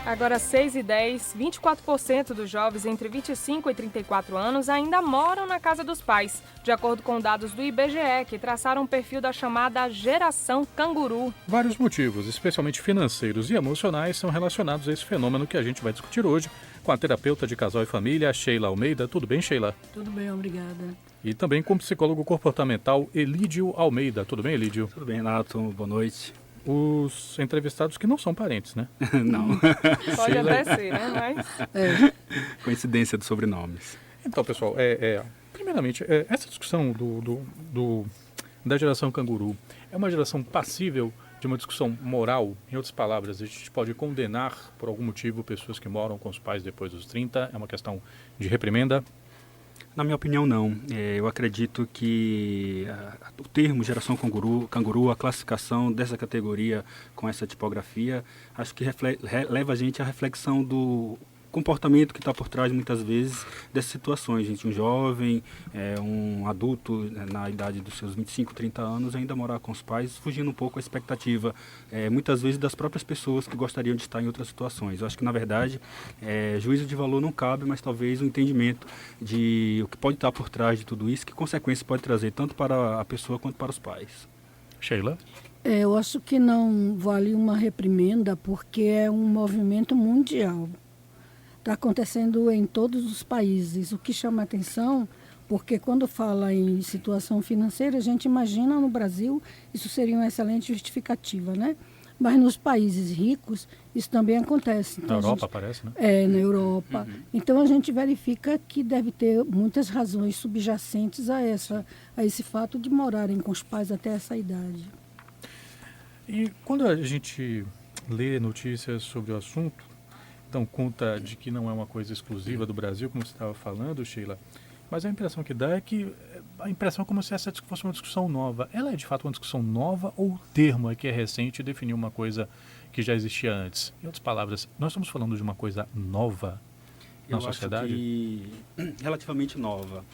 Agora 6h10, 24% dos jovens entre 25 e 34 anos ainda moram na casa dos pais, de acordo com dados do IBGE, que traçaram um perfil da chamada geração canguru. Vários motivos, especialmente financeiros e emocionais, são relacionados a esse fenômeno que a gente vai discutir hoje com a terapeuta de casal e família, Sheila Almeida. Tudo bem, Sheila? Tudo bem, obrigada. E também com o psicólogo comportamental Elídio Almeida. Tudo bem, Elídio? Tudo bem, Renato. Boa noite. Os entrevistados que não são parentes, né? Não. Pode até ser, né? Mas... Coincidência dos sobrenomes. Então, pessoal, primeiramente, essa discussão da geração canguru é uma geração passível de uma discussão moral? Em outras palavras, a gente pode condenar por algum motivo pessoas que moram com os pais depois dos 30? É uma questão de reprimenda? Na minha opinião, não. Eu acredito que o termo geração canguru, a classificação dessa categoria com essa tipografia, acho que leva a gente à reflexão do comportamento que está por trás, muitas vezes, dessas situações. Gente, um jovem, um adulto, na idade dos seus 25, 30 anos, ainda morar com os pais, fugindo um pouco a expectativa, muitas vezes, das próprias pessoas que gostariam de estar em outras situações. Eu acho que, na verdade, juízo de valor não cabe, mas talvez um entendimento de o que pode estar por trás de tudo isso, que consequências pode trazer, tanto para a pessoa quanto para os pais. Sheila? Eu acho que não vale uma reprimenda, porque é um movimento mundial. Está acontecendo em todos os países. O que chama a atenção, porque quando fala em situação financeira, a gente imagina no Brasil, isso seria uma excelente justificativa, né? Mas nos países ricos, isso também acontece. Então, na Europa, parece, né? Na Europa. Uhum. Então, a gente verifica que deve ter muitas razões subjacentes a esse fato de morarem com os pais até essa idade. E quando a gente lê notícias sobre o assunto, dão conta de que não é uma coisa exclusiva do Brasil, como você estava falando, Sheila, mas a impressão que dá é que a impressão é como se essa fosse uma discussão nova. Ela é de fato uma discussão nova ou o termo é que é recente e definiu uma coisa que já existia antes? Em outras palavras, nós estamos falando de uma coisa nova na sociedade? Eu acho que relativamente nova.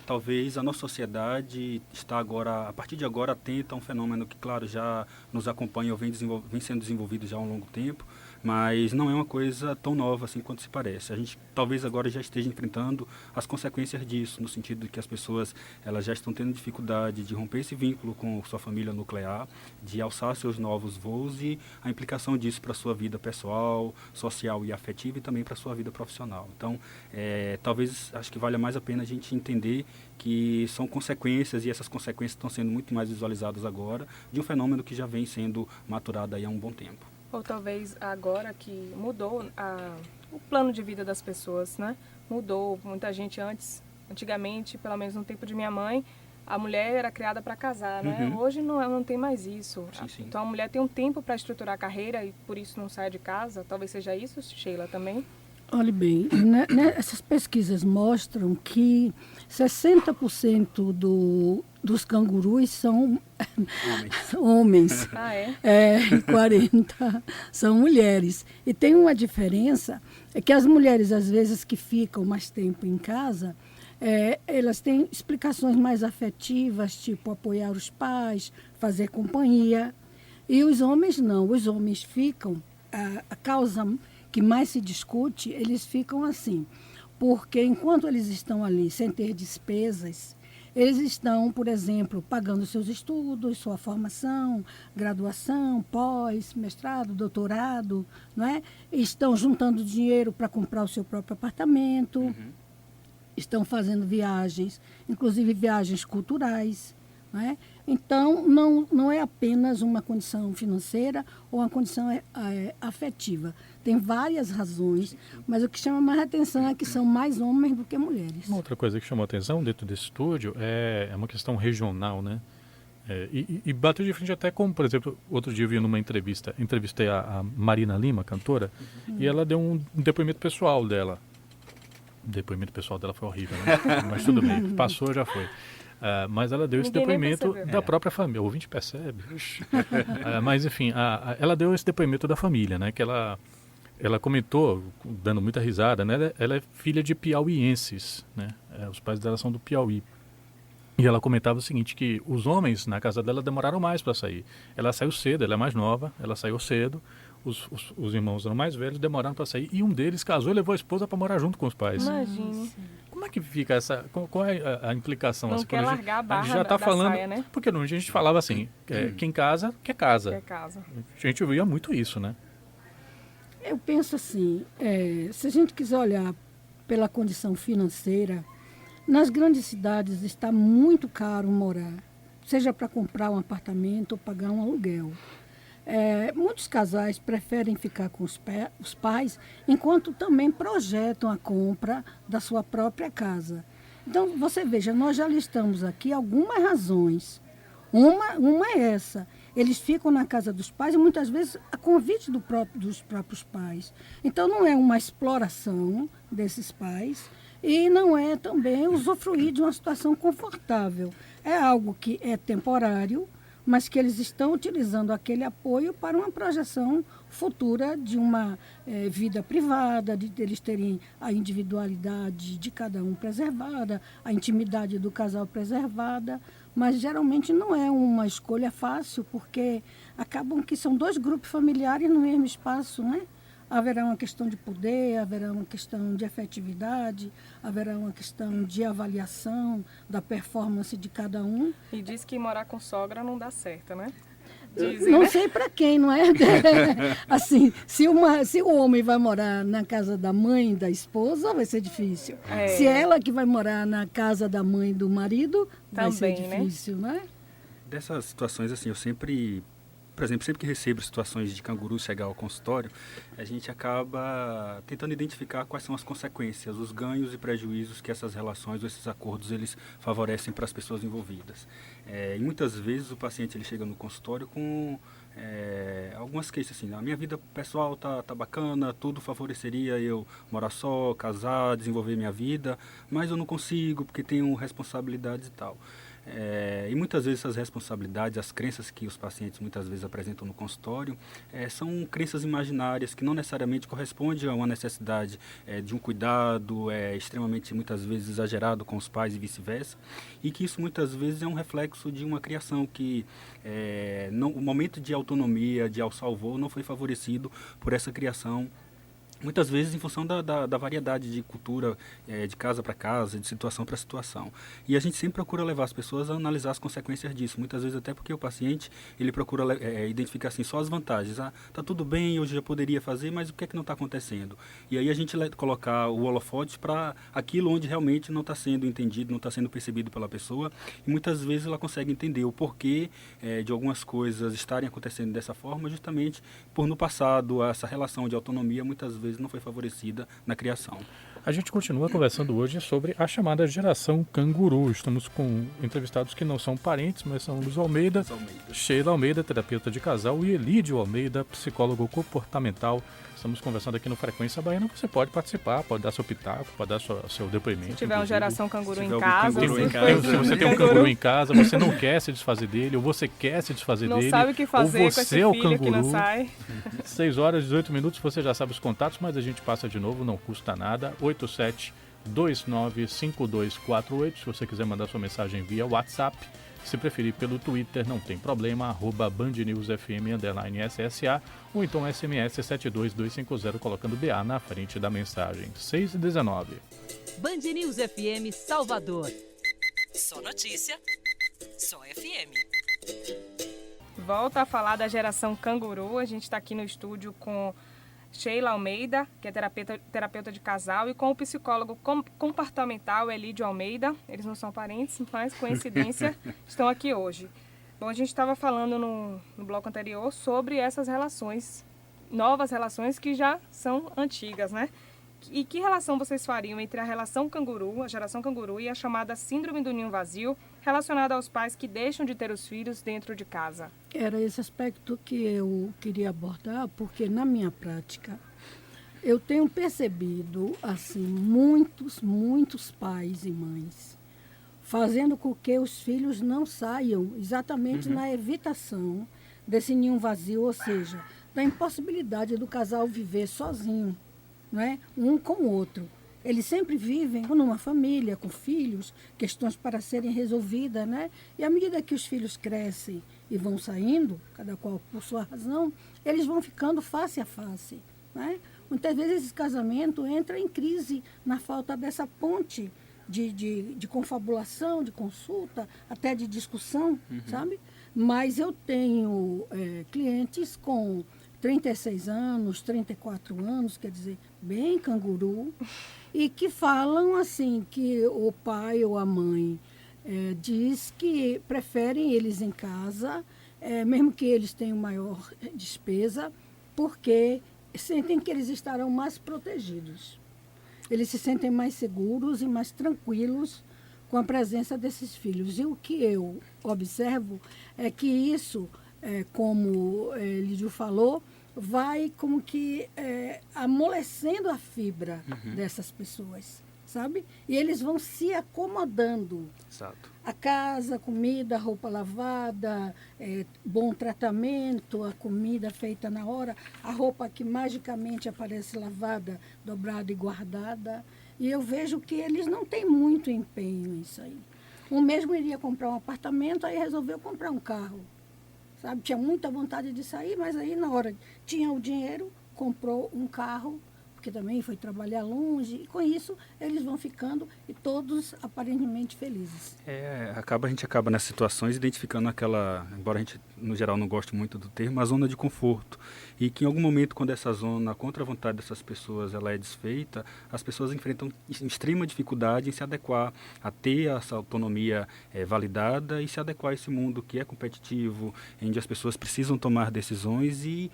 Talvez a nossa sociedade está agora, a partir de agora, atenta a um fenômeno que, claro, já nos acompanha ou vem sendo desenvolvido já há um longo tempo, mas não é uma coisa tão nova assim quanto se parece. A gente talvez agora já esteja enfrentando as consequências disso, no sentido de que as pessoas elas já estão tendo dificuldade de romper esse vínculo com sua família nuclear, de alçar seus novos voos e a implicação disso para a sua vida pessoal, social e afetiva e também para a sua vida profissional. Então, talvez acho que valha mais a pena a gente entender que são consequências, e essas consequências estão sendo muito mais visualizadas agora, de um fenômeno que já vem sendo maturado aí há um bom tempo. Ou talvez agora que mudou o plano de vida das pessoas, né? Mudou. Muita gente antigamente, pelo menos no tempo de minha mãe, a mulher era criada para casar, né? Uhum. Hoje não tem mais isso. Sim. Então a mulher tem um tempo para estruturar a carreira e por isso não sai de casa. Talvez seja isso, Sheila, também? Olhe bem, essas pesquisas mostram que 60% dos cangurus são homens. Ah, é? E 40% são mulheres. E tem uma diferença, é que as mulheres, às vezes, que ficam mais tempo em casa, elas têm explicações mais afetivas, tipo apoiar os pais, fazer companhia. E os homens não, os homens ficam, a causa que mais se discute, eles ficam assim, porque enquanto eles estão ali sem ter despesas, eles estão, por exemplo, pagando seus estudos, sua formação, graduação, pós, mestrado, doutorado, não é? Estão juntando dinheiro para comprar o seu próprio apartamento, estão fazendo viagens, inclusive viagens culturais, não é? Então, não é apenas uma condição financeira ou uma condição afetiva. Tem várias razões, mas o que chama mais atenção é que são mais homens do que mulheres. Uma outra coisa que chamou a atenção dentro desse estúdio é uma questão regional, né? E bateu de frente até com, por exemplo, outro dia eu vi numa entrevistei a Marina Lima, cantora, e ela deu um depoimento pessoal dela. O depoimento pessoal dela foi horrível, né? Mas tudo bem, passou, já foi. Mas ela deu esse depoimento da própria família. O ouvinte percebe. Mas, enfim, ela deu esse depoimento da família, né? Que ela comentou, dando muita risada, né? Ela é filha de piauienses, né? Os pais dela são do Piauí. E ela comentava o seguinte, que os homens na casa dela demoraram mais para sair. Ela saiu cedo, ela é mais nova, ela saiu cedo. os irmãos eram mais velhos, demoraram para sair, e um deles casou e levou a esposa para morar junto com os pais. Imagine. Como é que fica essa... Qual é a implicação? Não assim, quer largar a barra já está da falando, saia, né? porque a gente falava assim, quem casa, quer casa. Quer casa. A gente via muito isso, né? Eu penso assim, se a gente quiser olhar pela condição financeira, nas grandes cidades está muito caro morar, seja para comprar um apartamento ou pagar um aluguel. Muitos casais preferem ficar com os pais, enquanto também projetam a compra da sua própria casa. Então, você veja, nós já listamos aqui algumas razões. Uma é essa. Eles ficam na casa dos pais e muitas vezes a convite dos próprios pais. Então, não é uma exploração desses pais e não é também usufruir de uma situação confortável. É algo que é temporário, mas que eles estão utilizando aquele apoio para uma projeção futura de uma vida privada, de eles terem a individualidade de cada um preservada, a intimidade do casal preservada, mas geralmente não é uma escolha fácil, porque acabam que são dois grupos familiares no mesmo espaço, né? Haverá uma questão de poder, haverá uma questão de efetividade, haverá uma questão de avaliação da performance de cada um. E diz que morar com sogra não dá certo, né? Dizem, não sei para quem, não é? Assim, se o homem vai morar na casa da mãe da esposa, vai ser difícil. Se ela que vai morar na casa da mãe do marido, vai ser difícil, né? Dessas situações, assim, eu sempre... Por exemplo, sempre que recebo situações de canguru chegar ao consultório, a gente acaba tentando identificar quais são as consequências, os ganhos e prejuízos que essas relações ou esses acordos eles favorecem para as pessoas envolvidas. E muitas vezes o paciente ele chega no consultório com algumas queixas assim, a minha vida pessoal tá bacana, tudo favoreceria eu morar só, casar, desenvolver minha vida, mas eu não consigo porque tenho responsabilidades e tal. E muitas vezes essas responsabilidades, as crenças que os pacientes muitas vezes apresentam no consultório, são crenças imaginárias que não necessariamente correspondem a uma necessidade de um cuidado extremamente, muitas vezes, exagerado com os pais e vice-versa, e que isso muitas vezes é um reflexo de uma criação que o momento de autonomia, de ao salvo, não foi favorecido por essa criação. Muitas vezes em função da variedade de cultura, de casa para casa, de situação para situação. E a gente sempre procura levar as pessoas a analisar as consequências disso. Muitas vezes até porque o paciente, ele procura identificar assim, só as vantagens. Tá tudo bem, eu já poderia fazer, mas o que é que não está acontecendo? E aí a gente colocar o holofote para aquilo onde realmente não está sendo entendido, não está sendo percebido pela pessoa. E muitas vezes ela consegue entender o porquê de algumas coisas estarem acontecendo dessa forma, justamente por no passado essa relação de autonomia muitas vezes não foi favorecida na criação. A gente continua conversando hoje sobre a chamada geração canguru. Estamos com entrevistados que não são parentes, mas são Luz Almeida, Sheila Almeida, terapeuta de casal, e Elídio Almeida, psicólogo comportamental. Estamos conversando aqui no Frequência Baiana. Você pode participar, pode dar seu pitaco, pode dar seu depoimento. Se tiver uma geração canguru em casa. Se você tem um canguru em casa, você não quer se desfazer dele, ou você quer se desfazer dele. Não sabe o que fazer ou você com esse filho canguru. Que não sai. 6 horas e 18 minutos, você já sabe os contatos, mas a gente passa de novo, não custa nada. 87295248. Se você quiser mandar sua mensagem via WhatsApp, se preferir pelo Twitter, não tem problema, @BandNewsFM_SSA, ou então SMS 72250, colocando BA na frente da mensagem. 6h19. Band News FM Salvador. Só notícia, só FM. Volta a falar da geração canguru. A gente está aqui no estúdio com Sheila Almeida, que é terapeuta de casal, e com o psicólogo comportamental Elídio Almeida. Eles não são parentes, mas coincidência estão aqui hoje. Bom, a gente estava falando no bloco anterior sobre essas relações, novas relações que já são antigas, né? E que relação vocês fariam entre a relação canguru, a geração canguru, e a chamada síndrome do ninho vazio, relacionada aos pais que deixam de ter os filhos dentro de casa? Era esse aspecto que eu queria abordar, porque na minha prática eu tenho percebido assim muitos pais e mães fazendo com que os filhos não saiam exatamente na evitação desse ninho vazio, ou seja, da impossibilidade do casal viver sozinho, não é? Um com o outro. Eles sempre vivem numa família, com filhos, questões para serem resolvidas, né? E à medida que os filhos crescem e vão saindo, cada qual por sua razão, eles vão ficando face a face, né? Muitas vezes esse casamento entra em crise na falta dessa ponte de confabulação, de consulta, até de discussão, sabe? Mas eu tenho clientes com 36 anos, 34 anos, quer dizer, bem canguru, e que falam assim, que o pai ou a mãe diz que preferem eles em casa, mesmo que eles tenham maior despesa, porque sentem que eles estarão mais protegidos. Eles se sentem mais seguros e mais tranquilos com a presença desses filhos. E o que eu observo é que isso, como Lídio falou, vai como que amolecendo a fibra dessas pessoas, sabe? E eles vão se acomodando. Exato. A casa, a comida, a roupa lavada, bom tratamento, a comida feita na hora, a roupa que magicamente aparece lavada, dobrada e guardada. E eu vejo que eles não têm muito empenho nisso aí. Um mesmo iria comprar um apartamento, aí resolveu comprar um carro. Sabe? Tinha muita vontade de sair, mas aí na hora tinha o dinheiro, comprou um carro, porque também foi trabalhar longe, e com isso eles vão ficando e todos aparentemente felizes. A gente acaba nessas situações identificando aquela, embora a gente no geral não goste muito do termo, a zona de conforto. E que em algum momento, quando essa zona, contra a vontade dessas pessoas, ela é desfeita, as pessoas enfrentam extrema dificuldade em se adequar, a ter essa autonomia validada e se adequar a esse mundo que é competitivo, onde as pessoas precisam tomar decisões e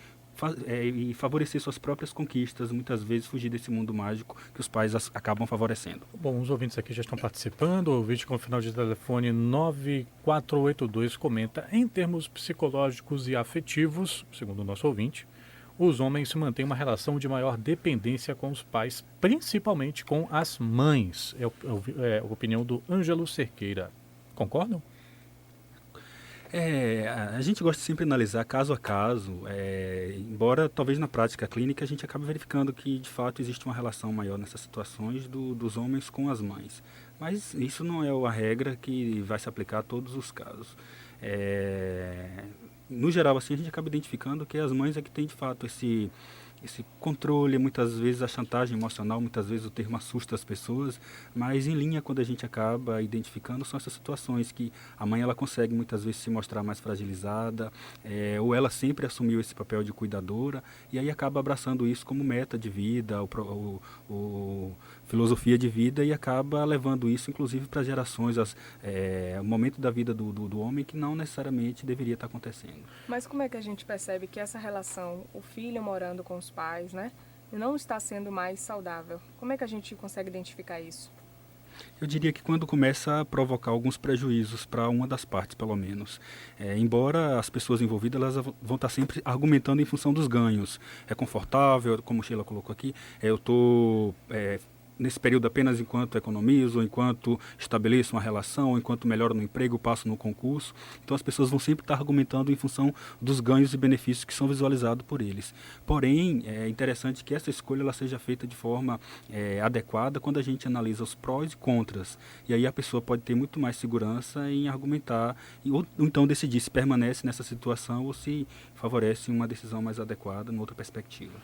favorecer suas próprias conquistas, muitas vezes fugir desse mundo mágico que os pais acabam favorecendo. Bom, os ouvintes aqui já estão participando. O ouvinte com o final de telefone 9482 comenta: em termos psicológicos e afetivos, segundo o nosso ouvinte, os homens mantêm uma relação de maior dependência com os pais, principalmente com as mães. É a opinião do Ângelo Cerqueira. Concordam? A gente gosta sempre de analisar caso a caso, embora talvez na prática clínica a gente acabe verificando que de fato existe uma relação maior nessas situações dos homens com as mães. Mas isso não é a regra que vai se aplicar a todos os casos. No geral, assim, a gente acaba identificando que as mães é que têm de fato esse controle, muitas vezes a chantagem emocional, muitas vezes o termo assusta as pessoas, mas em linha, quando a gente acaba identificando, são essas situações que a mãe ela consegue muitas vezes se mostrar mais fragilizada, ou ela sempre assumiu esse papel de cuidadora, e aí acaba abraçando isso como meta de vida, filosofia de vida, e acaba levando isso inclusive para gerações, o momento da vida do homem que não necessariamente deveria estar acontecendo. Mas como é que a gente percebe que essa relação, o filho morando com os pais, né, não está sendo mais saudável? Como é que a gente consegue identificar isso? Eu diria que quando começa a provocar alguns prejuízos para uma das partes, pelo menos. Embora as pessoas envolvidas elas vão estar sempre argumentando em função dos ganhos. É confortável, como Sheila colocou aqui, eu estou nesse período apenas enquanto economizo, enquanto estabeleço uma relação, enquanto melhoro no emprego, passo no concurso. Então as pessoas vão sempre estar argumentando em função dos ganhos e benefícios que são visualizados por eles. Porém, é interessante que essa escolha ela seja feita de forma adequada quando a gente analisa os prós e contras. E aí a pessoa pode ter muito mais segurança em argumentar, ou então decidir se permanece nessa situação ou se favorece uma decisão mais adequada, numa outra perspectiva.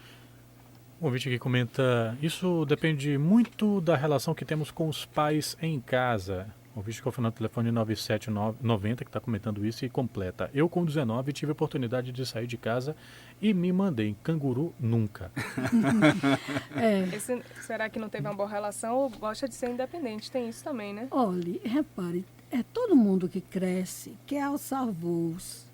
O ouvinte aqui comenta: isso depende muito da relação que temos com os pais em casa. O ouvinte com o final do telefone 9790 que está comentando isso e completa: eu com 19 tive a oportunidade de sair de casa e me mandei. Canguru nunca. Será que não teve uma boa relação ou gosta de ser independente? Tem isso também, né? Olhe, repare, todo mundo que cresce quer alçar voos,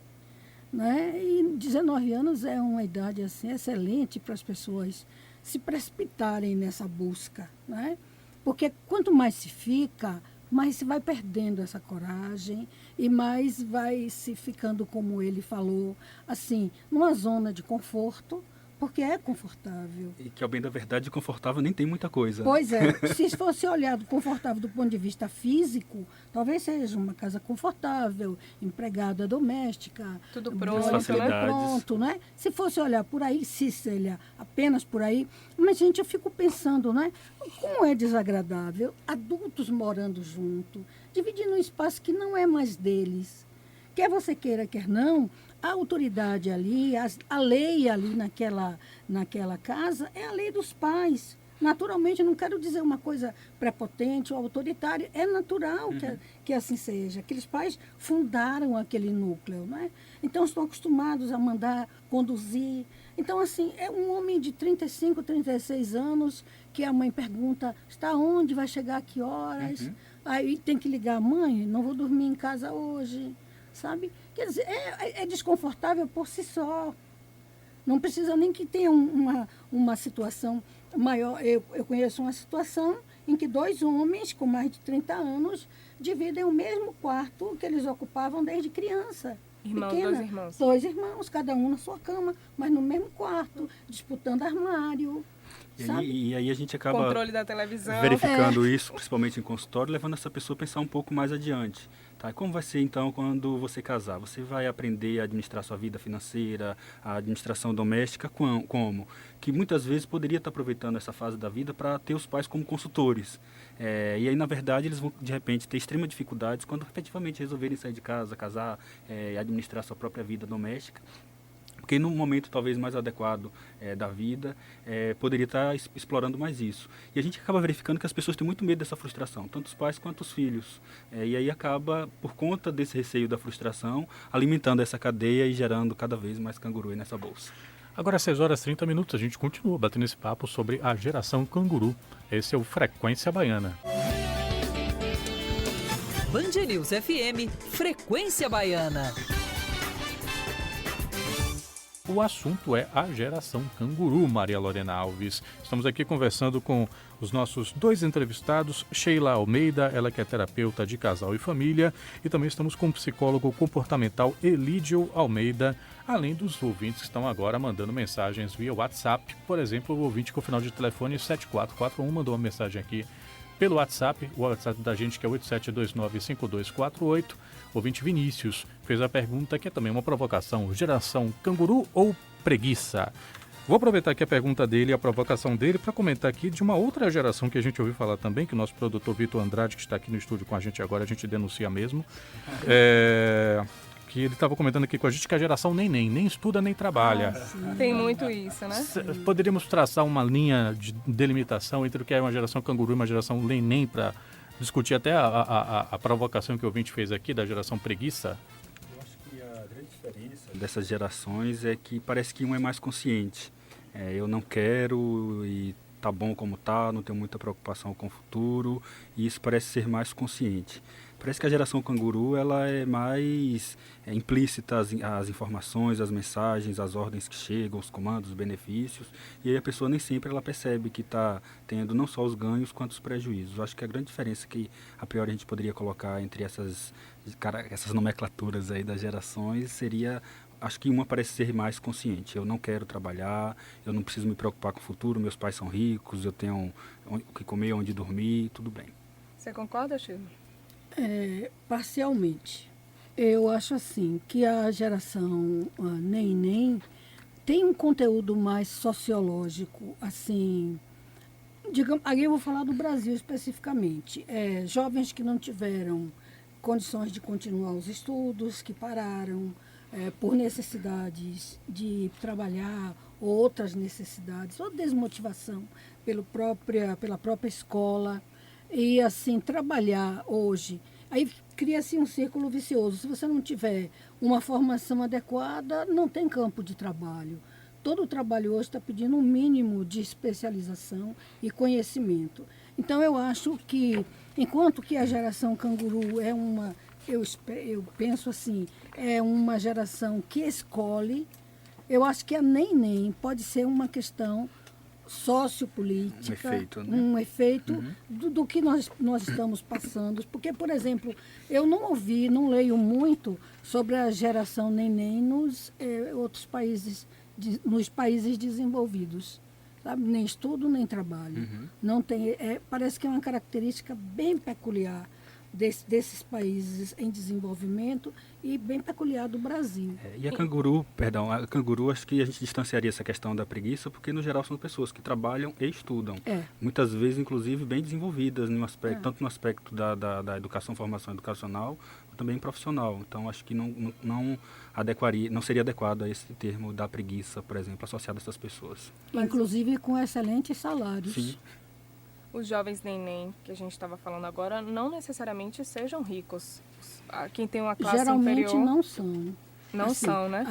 né? E 19 anos é uma idade assim excelente para as pessoas se precipitarem nessa busca, né? Porque quanto mais se fica, mais se vai perdendo essa coragem e mais vai se ficando, como ele falou, assim, numa zona de conforto, porque é confortável. E que, ao bem da verdade, confortável nem tem muita coisa. Pois é, se fosse olhado confortável do ponto de vista físico, talvez seja uma casa confortável, empregada doméstica, Tudo banho, pronto, tudo né? pronto, né? Se fosse olhar por aí, se olhar apenas por aí, mas, gente, eu fico pensando, né? Como é desagradável adultos morando junto, dividindo um espaço que não é mais deles. Quer você queira, quer não, a autoridade ali, a lei ali naquela casa é a lei dos pais. Naturalmente, eu não quero dizer uma coisa prepotente ou autoritária, é natural que assim seja. Aqueles pais fundaram aquele núcleo, né? Então, estão acostumados a mandar, conduzir. Então, assim, é um homem de 35, 36 anos que a mãe pergunta, está onde, vai chegar a que horas? Aí tem que ligar, mãe, não vou dormir em casa hoje, sabe? Quer dizer, é desconfortável por si só. Não precisa nem que tenha uma situação maior. Eu conheço uma situação em que 2 homens com mais de 30 anos dividem o mesmo quarto que eles ocupavam desde criança. Irmãos, Pequena. 2 irmãos. 2 irmãos, cada um na sua cama, mas no mesmo quarto, disputando armário. E aí a gente acaba Controle da televisão. verificando isso, principalmente em consultório, levando essa pessoa a pensar um pouco mais adiante. Tá? Como vai ser, então, quando você casar? Você vai aprender a administrar sua vida financeira, a administração doméstica, como? Que muitas vezes poderia estar aproveitando essa fase da vida para ter os pais como consultores. E aí, na verdade, eles vão, de repente, ter extremas dificuldades quando efetivamente resolverem sair de casa, casar, administrar sua própria vida doméstica. Porque num momento talvez mais adequado da vida, poderia estar explorando mais isso. E a gente acaba verificando que as pessoas têm muito medo dessa frustração, tanto os pais quanto os filhos. E aí acaba, por conta desse receio da frustração, alimentando essa cadeia e gerando cada vez mais canguru aí nessa bolsa. Agora, às 6h30, a gente continua batendo esse papo sobre a geração canguru. Esse é o Frequência Baiana. Band News FM, Frequência Baiana. O assunto é a geração canguru, Maria Lorena Alves. Estamos aqui conversando com os nossos 2 entrevistados, Sheila Almeida, ela que é terapeuta de casal e família, e também estamos com o psicólogo comportamental Elídio Almeida, além dos ouvintes que estão agora mandando mensagens via WhatsApp. Por exemplo, o ouvinte com o final de telefone 7441 mandou uma mensagem aqui pelo WhatsApp, o WhatsApp da gente que é 87295248. O ouvinte Vinícius fez a pergunta que é também uma provocação: geração canguru ou preguiça? Vou aproveitar aqui a pergunta dele e a provocação dele para comentar aqui de uma outra geração que a gente ouviu falar também, que o nosso produtor Vitor Andrade, que está aqui no estúdio com a gente agora, a gente denuncia mesmo, que ele estava comentando aqui com a gente que a geração nem estuda nem trabalha. Tem muito isso, né? Poderíamos traçar uma linha de delimitação entre o que é uma geração canguru e uma geração neném para discutir até a provocação que o ouvinte fez aqui da geração preguiça? Eu acho que a grande diferença dessas gerações é que parece que um é mais consciente. Eu não quero e tá bom como tá, não tenho muita preocupação com o futuro, e isso parece ser mais consciente. Parece que a geração canguru ela é mais implícita as informações, as mensagens, as ordens que chegam, os comandos, os benefícios, e aí a pessoa nem sempre ela percebe que está tendo não só os ganhos quanto os prejuízos. Eu acho que a grande diferença que a priori a gente poderia colocar entre essas nomenclaturas aí das gerações seria, acho que uma parece ser mais consciente. Eu não quero trabalhar, eu não preciso me preocupar com o futuro, meus pais são ricos, eu tenho o que comer, onde dormir, tudo bem. Você concorda, Sheila? Parcialmente. Eu acho assim que a geração neném tem um conteúdo mais sociológico, assim, digamos, aí eu vou falar do Brasil especificamente. Jovens que não tiveram condições de continuar os estudos, que pararam por necessidades de trabalhar, ou outras necessidades, ou desmotivação pela própria escola. E, assim, trabalhar hoje, aí cria-se um círculo vicioso. Se você não tiver uma formação adequada, não tem campo de trabalho. Todo o trabalho hoje está pedindo um mínimo de especialização e conhecimento. Então, eu acho que, enquanto que a geração canguru é uma, eu penso assim, é uma geração que escolhe, eu acho que a neném pode ser uma questão sociopolítica, um efeito do que nós estamos passando. Porque, por exemplo, eu não leio muito sobre a geração neném nos outros países nos países desenvolvidos. Sabe? Nem estudo, nem trabalho. Não tem, parece que é uma característica bem peculiar desses países em desenvolvimento e bem peculiar do Brasil. E a canguru, acho que a gente distanciaria essa questão da preguiça, porque no geral são pessoas que trabalham e estudam. Muitas vezes, inclusive, bem desenvolvidas, tanto no aspecto da educação, formação educacional, também profissional. Então, acho que não seria adequado a esse termo da preguiça, por exemplo, associado a essas pessoas. Inclusive com excelentes salários. Sim. Os jovens neném, que a gente estava falando agora, não necessariamente sejam ricos. Quem tem uma classe Geralmente inferior... não são. Não assim, são, né?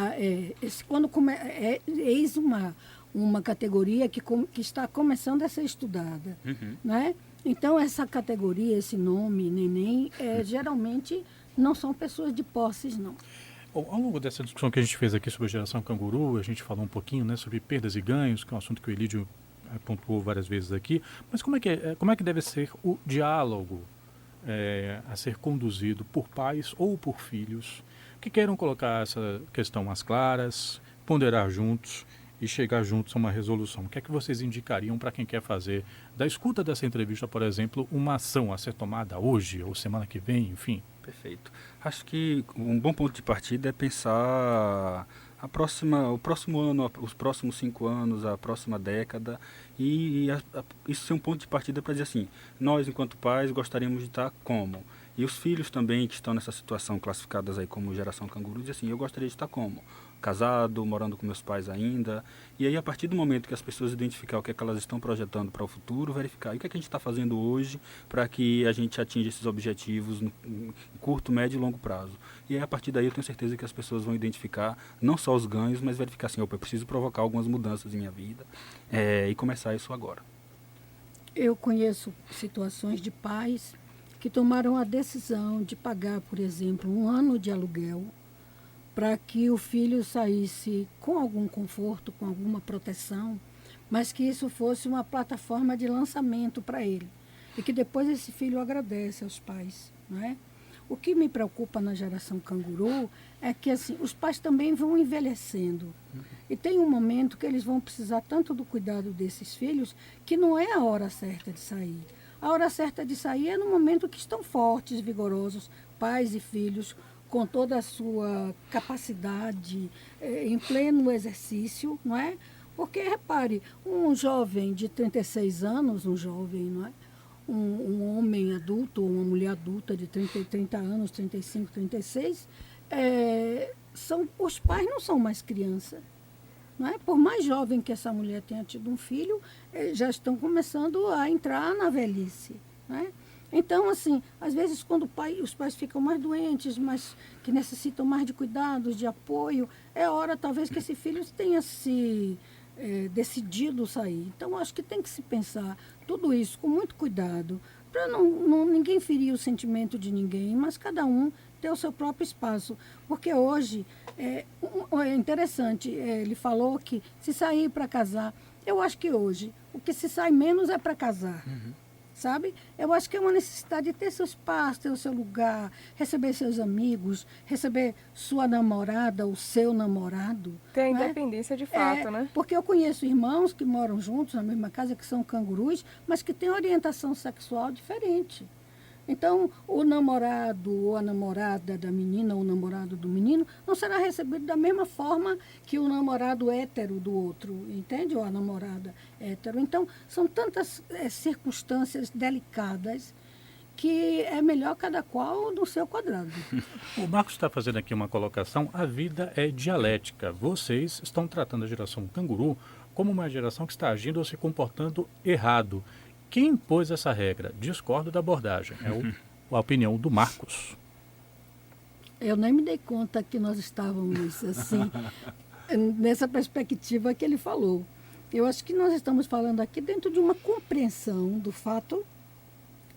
Eis uma categoria que está começando a ser estudada. Né? Então, essa categoria, esse nome, neném, geralmente não são pessoas de posses, não. Ao longo dessa discussão que a gente fez aqui sobre a geração canguru, a gente falou um pouquinho, né, sobre perdas e ganhos, que é um assunto que o Elídio pontuou várias vezes aqui, mas como é que deve ser o diálogo a ser conduzido por pais ou por filhos que queiram colocar essa questão às claras, ponderar juntos e chegar juntos a uma resolução? O que é que vocês indicariam para quem quer fazer da escuta dessa entrevista, por exemplo, uma ação a ser tomada hoje ou semana que vem, enfim? Perfeito. Acho que um bom ponto de partida é pensar o próximo ano, os próximos 5 anos, a próxima década, isso ser um ponto de partida para dizer assim, nós, enquanto pais, gostaríamos de estar como? E os filhos também, que estão nessa situação, classificadas aí como geração canguru, dizem assim, eu gostaria de estar como? Casado, morando com meus pais ainda. E aí, a partir do momento que as pessoas identificar o que é que elas estão projetando para o futuro, verificar o que é que a gente está fazendo hoje para que a gente atinja esses objetivos no curto, médio e longo prazo. E aí, a partir daí, eu tenho certeza que as pessoas vão identificar não só os ganhos, mas verificar assim, eu preciso provocar algumas mudanças em minha vida e começar isso agora. Eu conheço situações de pais que tomaram a decisão de pagar, por exemplo, 1 ano de aluguel para que o filho saísse com algum conforto, com alguma proteção, mas que isso fosse uma plataforma de lançamento para ele. E que depois esse filho agradece aos pais, não é? O que me preocupa na geração canguru é que assim, os pais também vão envelhecendo. E tem um momento que eles vão precisar tanto do cuidado desses filhos que não é a hora certa de sair. A hora certa de sair é no momento que estão fortes, vigorosos, pais e filhos, com toda a sua capacidade em pleno exercício, não é? Porque, repare, um jovem de 36 anos, não é? Um homem adulto ou uma mulher adulta de 30 anos, 35, 36, os pais não são mais criança. Não é? Por mais jovem que essa mulher tenha tido um filho, já estão começando a entrar na velhice. Não é? Então, assim, às vezes quando os pais ficam mais doentes, mas que necessitam mais de cuidados, de apoio, é hora talvez que esse filho tenha se decidido sair. Então, acho que tem que se pensar tudo isso com muito cuidado, para ninguém ferir o sentimento de ninguém, mas cada um ter o seu próprio espaço. Porque hoje, é interessante, ele falou que se sair para casar, eu acho que hoje o que se sai menos é para casar. Sabe? Eu acho que é uma necessidade de ter seu espaço, ter o seu lugar, receber seus amigos, receber sua namorada, o seu namorado. Ter a independência de fato, né? Porque eu conheço irmãos que moram juntos na mesma casa, que são cangurus, mas que têm orientação sexual diferente. Então, o namorado ou a namorada da menina ou o namorado do menino não será recebido da mesma forma que o namorado hétero do outro, entende? Ou a namorada hétero. Então, são tantas circunstâncias delicadas que é melhor cada qual no seu quadrado. O Marcos está fazendo aqui uma colocação, a vida é dialética. Vocês estão tratando a geração canguru como uma geração que está agindo ou se comportando errado. Quem impôs essa regra? Discordo da abordagem. A opinião do Marcos. Eu nem me dei conta que nós estávamos assim, nessa perspectiva que ele falou. Eu acho que nós estamos falando aqui dentro de uma compreensão do fato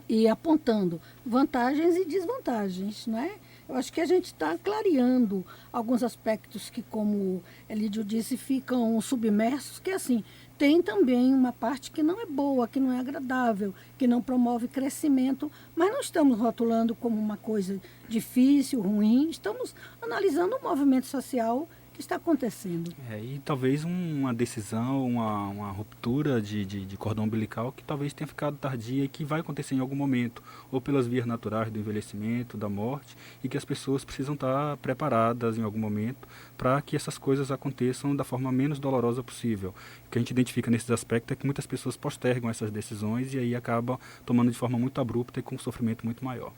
e apontando vantagens e desvantagens, não é? Eu acho que a gente está clareando alguns aspectos que, como Elídio disse, ficam submersos, que assim, tem também uma parte que não é boa, que não é agradável, que não promove crescimento, mas não estamos rotulando como uma coisa difícil, ruim, estamos analisando o movimento social que está acontecendo. E talvez uma decisão, uma ruptura de cordão umbilical que talvez tenha ficado tardia e que vai acontecer em algum momento, ou pelas vias naturais do envelhecimento, da morte, e que as pessoas precisam estar preparadas em algum momento para que essas coisas aconteçam da forma menos dolorosa possível. O que a gente identifica nesses aspectos é que muitas pessoas postergam essas decisões e aí acabam tomando de forma muito abrupta e com um sofrimento muito maior.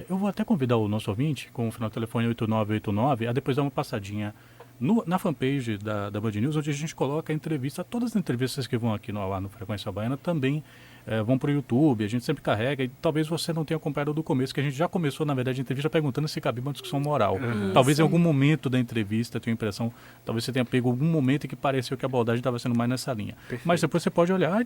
Eu vou até convidar o nosso ouvinte, com o final do telefone 8989, a depois dar uma passadinha na fanpage da Band News, onde a gente coloca a entrevista. Todas as entrevistas que vão aqui no ar no Frequência Baiana também vão para o YouTube, a gente sempre carrega, e talvez você não tenha acompanhado do começo, que a gente já começou, na verdade, a entrevista perguntando se cabia uma discussão moral. Talvez em algum momento da entrevista, tenho a impressão, talvez você tenha pego algum momento em que pareceu que a abordagem estava sendo mais nessa linha. Perfeito. Mas depois você pode olhar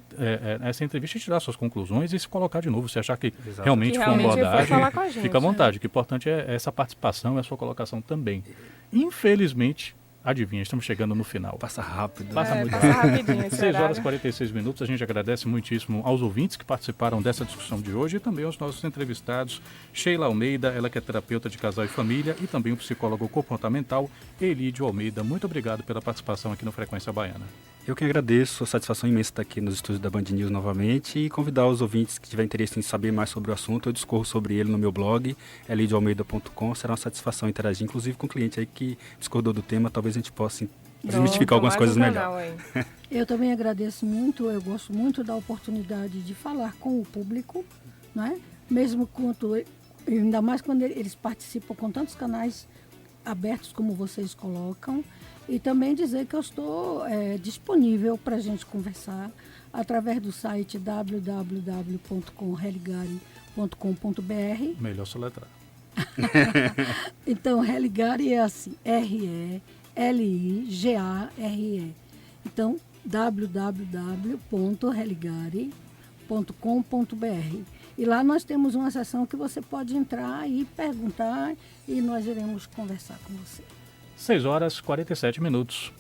essa entrevista e tirar suas conclusões e se colocar de novo, se achar que realmente foi uma abordagem, fica à vontade. O que é importante é essa participação e a sua colocação também. Infelizmente, adivinha, estamos chegando no final. Passa rápido. Passa muito passa rápido. rapidinho esse 6 horas horário. e 46 minutos. A gente agradece muitíssimo aos ouvintes que participaram dessa discussão de hoje e também aos nossos entrevistados. Sheila Almeida, ela que é terapeuta de casal e família, e também o psicólogo comportamental Elídio Almeida. Muito obrigado pela participação aqui no Frequência Baiana. Eu que agradeço, a satisfação imensa estar aqui nos estúdios da Band News novamente e convidar os ouvintes que tiverem interesse em saber mais sobre o assunto. Eu discorro sobre ele no meu blog, elidioalmeida.com. Será uma satisfação interagir, inclusive com o cliente aí que discordou do tema. Talvez a gente possa desmistificar algumas coisas melhor. Eu também agradeço muito, eu gosto muito da oportunidade de falar com o público, né? Mesmo quanto, ainda mais quando eles participam com tantos canais abertos como vocês colocam, e também dizer que eu estou disponível para a gente conversar através do site www.religare.com.br. Melhor soletrar. Então, Religare é assim, RELIGARE. Então, www.religare.com.br. E lá nós temos uma seção que você pode entrar e perguntar e nós iremos conversar com você. 6 horas e 47 minutos.